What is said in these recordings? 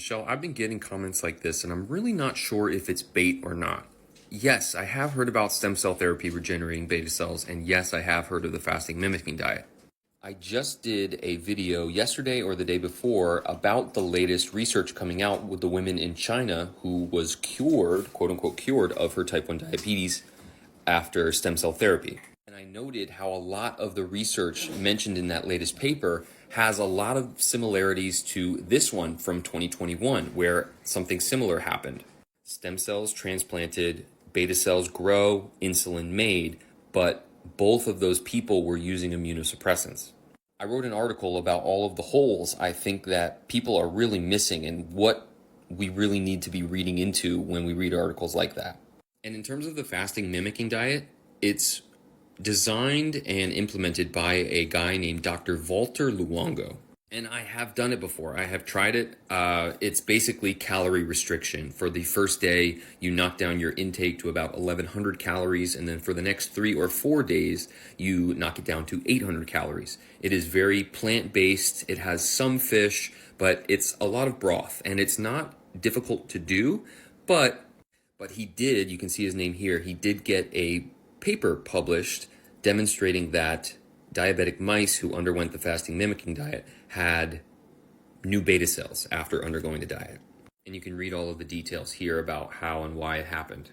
Michelle, I've been getting comments like this, and I'm really not sure if it's bait or not. Yes, I have heard about stem cell therapy regenerating beta cells, and yes, I have heard of the fasting mimicking diet. I just did a video yesterday or the day before about the latest research coming out with the women in China who was cured, quote unquote cured, of her type 1 diabetes after stem cell therapy. And I noted how a lot of the research mentioned in that latest paper has a lot of similarities to this one from 2021, where something similar happened. Stem cells transplanted, beta cells grow, insulin made, but both of those people were using immunosuppressants. I wrote an article about all of the holes I think that people are really missing and what we really need to be reading into when we read articles like that. And in terms of the fasting mimicking diet, it's designed and implemented by a guy named Dr. Walter Luongo. And I have done it before. I have tried it. It's basically calorie restriction. For the first day, you knock down your intake to about 1,100 calories, and then for the next 3 or 4 days, you knock it down to 800 calories. It is very plant-based. It has some fish, but it's a lot of broth, and it's not difficult to do, but he did, you can see his name here, he did get a paper published demonstrating that diabetic mice who underwent the fasting mimicking diet had new beta cells after undergoing the diet. And you can read all of the details here about how and why it happened.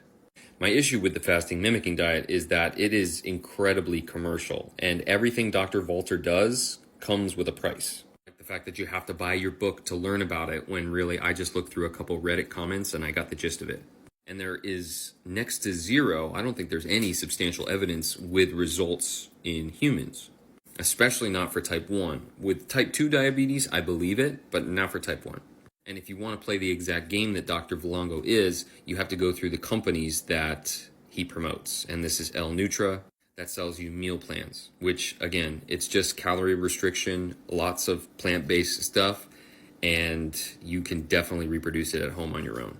My issue with the fasting mimicking diet is that it is incredibly commercial, and everything Dr. Walter does comes with a price. Like the fact that you have to buy your book to learn about it, when really I just looked through a couple Reddit comments and I got the gist of it. And there is next to zero, I don't think there's any substantial evidence with results in humans, especially not for type 1. With type 2 diabetes, I believe it, but not for type 1. And if you want to play the exact game that Dr. Luongo is, you have to go through the companies that he promotes. And this is L Nutra, that sells you meal plans, which again, it's just calorie restriction, lots of plant-based stuff, and you can definitely reproduce it at home on your own.